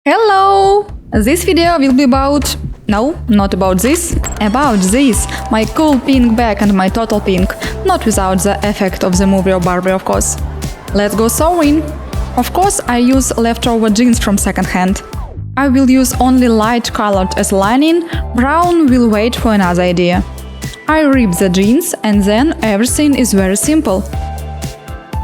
Hello! This video will be about... No, not about this. About this. My cool pink bag and my total pink. Not without the effect of the movie or Barbie, of course. Let's go sewing! Of course, I use leftover jeans from secondhand. I will use only light colored as lining, brown will wait for another idea. I rip the jeans and then everything is very simple.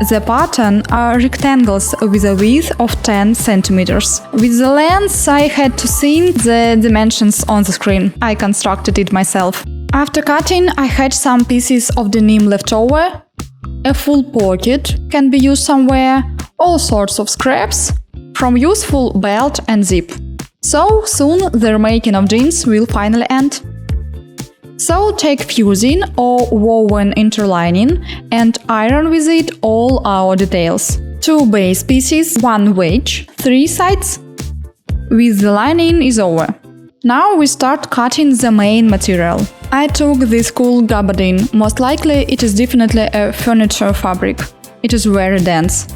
The pattern are rectangles with a width of 10 centimeters. With the length, I had to see the dimensions on the screen. I constructed it myself. After cutting, I had some pieces of denim left over. A full pocket can be used somewhere, all sorts of scraps, from useful belt and zip. So soon the remaking of jeans will finally end. So take fusing or woven interlining and iron with it all our details. 2 base pieces, 1 wedge, 3 sides. With the lining is over. Now we start cutting the main material. I took this cool gabardine, most likely it is definitely a furniture fabric. It is very dense.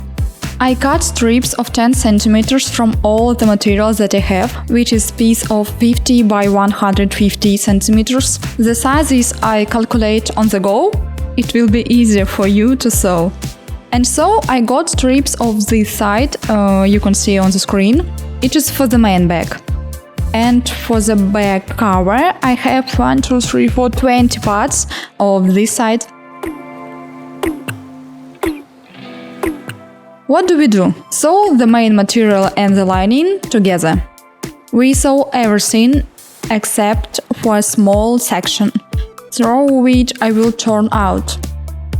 I cut strips of 10 centimeters from all the materials that I have, which is piece of 50 by 150 centimeters. The sizes I calculate on the go. It will be easier for you to sew. And so I got strips of this side, you can see on the screen. It is for the main bag. And for the bag cover, I have 20 parts of this side. What do we do? Sew the main material and the lining together. We sew everything except for a small section, through which I will turn out.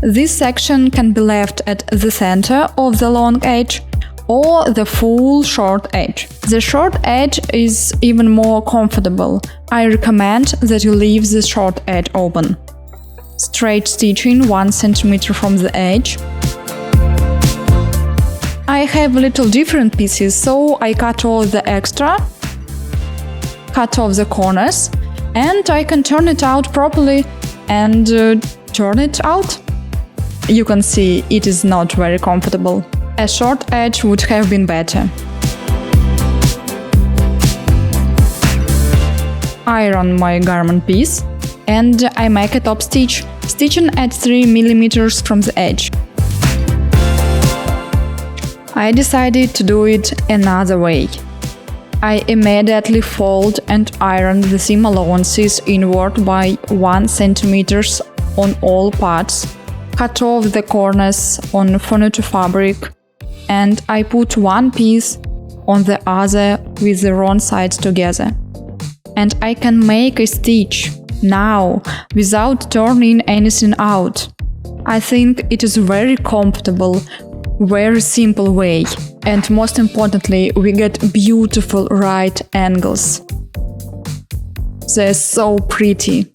This section can be left at the center of the long edge or the full short edge. The short edge is even more comfortable. I recommend that you leave the short edge open. Straight stitching 1 centimeter from the edge. I have little different pieces, so I cut all the extra, cut off the corners, and I can turn it out properly and turn it out. You can see it is not very comfortable. A short edge would have been better. Iron my garment piece and I make a top stitch, stitching at 3 millimeters from the edge. I decided to do it another way. I immediately fold and iron the seam allowances inward by 1 centimeter on all parts, cut off the corners on furniture fabric, and I put one piece on the other with the wrong sides together. And I can make a stitch now without turning anything out. I think it is very comfortable. Very simple way, and most importantly, we get beautiful right angles. They're so pretty.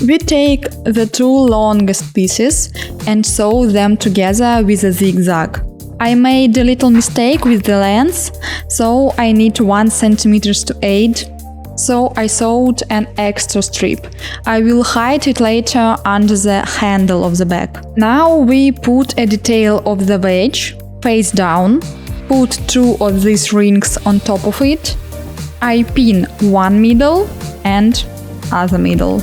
We take the 2 longest pieces and sew them together with a zigzag. I made a little mistake with the length, so I need 1 centimeter to aid. So I sewed an extra strip. I will hide it later under the handle of the bag. Now we put a detail of the wedge face down, put 2 of these rings on top of it. I pin one middle and other middle.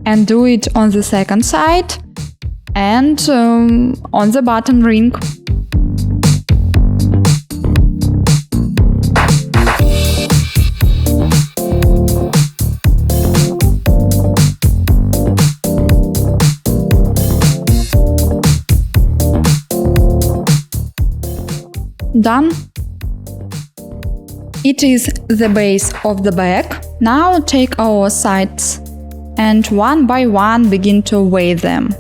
And do it on the second side and on the bottom ring. Done. It is the base of the bag. Now take our sides and one by one begin to weigh them.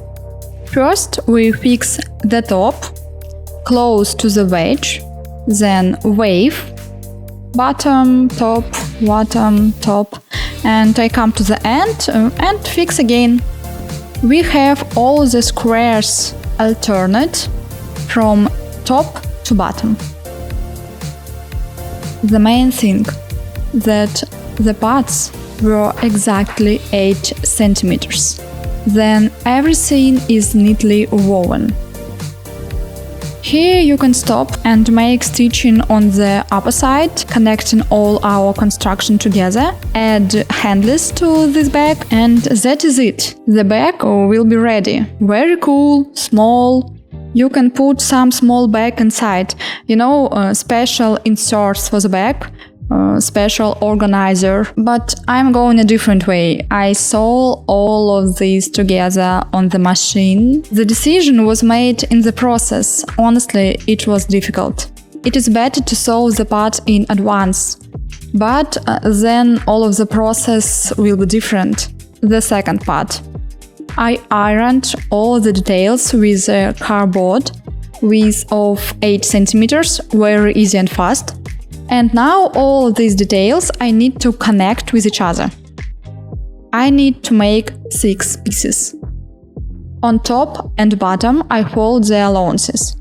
First we fix the top close to the wedge, then wave, bottom, top, and I come to the end and fix again. We have all the squares alternate from top to bottom. The main thing that the parts were exactly 8 centimeters. Then everything is neatly woven. Here you can stop and make stitching on the upper side, connecting all our construction together, add handles to this bag, and that is it. The bag will be ready. Very cool, small. You can put some small bag inside, special inserts for the bag, special organizer, but I'm going a different way. I saw all of these together on the machine. The decision was made in the process. Honestly, it was difficult. It is better to sew the part in advance, but then all of the process will be different. The second part. I ironed all the details with a cardboard width of 8 centimeters, very easy and fast. And now all these details I need to connect with each other. I need to make 6 pieces. On top and bottom I fold the allowances.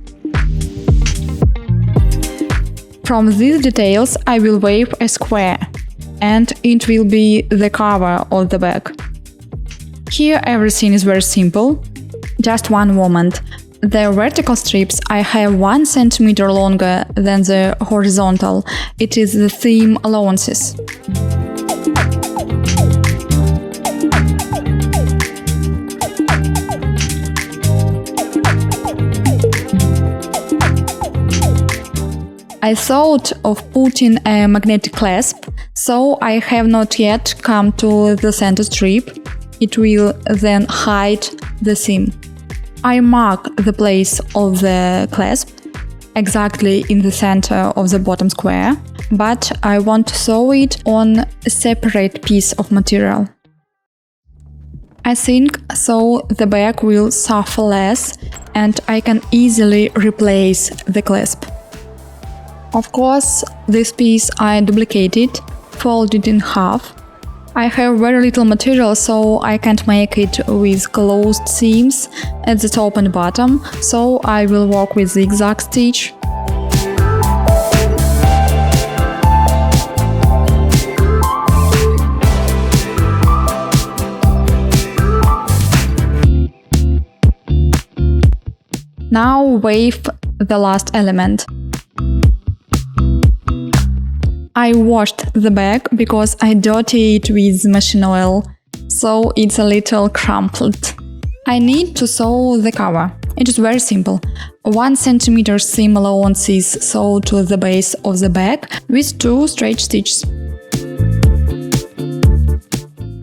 From these details I will weave a square, and it will be the cover of the bag. Here everything is very simple. Just one moment. The vertical strips I have 1 centimeter longer than the horizontal. It is the seam allowances. I thought of putting a magnetic clasp, so I have not yet come to the center strip. It will then hide the seam. I mark the place of the clasp exactly in the center of the bottom square, but I want to sew it on a separate piece of material. I think so the bag will suffer less and I can easily replace the clasp. Of course, this piece I duplicated, folded in half. I have very little material, so I can't make it with closed seams at the top and bottom, so I will work with zigzag stitch. Now weave the last element. I washed the bag because I dirty it with machine oil, so it's a little crumpled. I need to sew the cover. It is very simple. 1 centimeter seam allowance is sewed to the base of the bag with 2 straight stitches.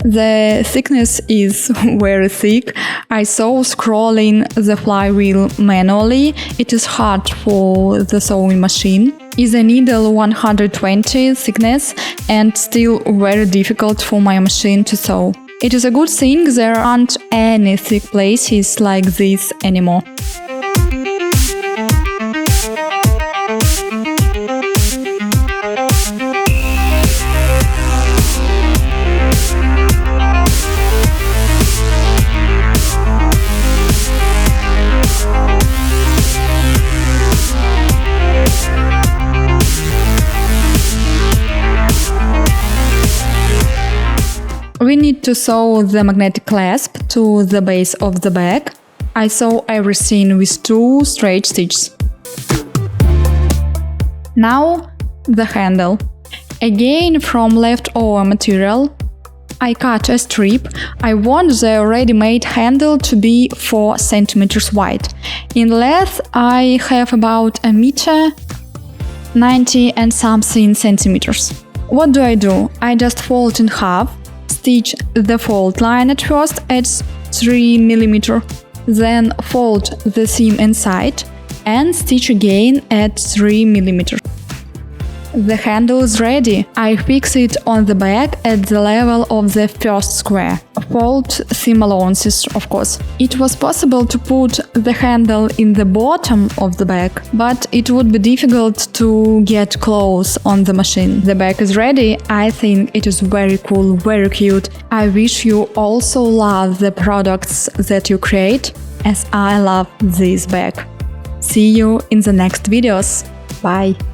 The thickness is very thick. I sew scrolling the flywheel manually. It is hard for the sewing machine. Is a needle 120 thickness and still very difficult for my machine to sew. It is a good thing there aren't any thick places like this anymore. We need to sew the magnetic clasp to the base of the bag. I sew everything with 2 straight stitches. Now the handle. Again from leftover material, I cut a strip. I want the ready-made handle to be 4 centimeters wide. In length I have about 1 meter, 90 and something centimeters. What do? I just fold in half. Stitch the fold line at first at 3 mm, then fold the seam inside and stitch again at 3 mm. The handle is ready. I fix it on the bag at the level of the first square. Fold seam allowances, of course. It was possible to put the handle in the bottom of the bag, but it would be difficult to get close on the machine. The bag is ready. I think it is very cool, very cute. I wish you also love the products that you create, as I love this bag. See you in the next videos. Bye!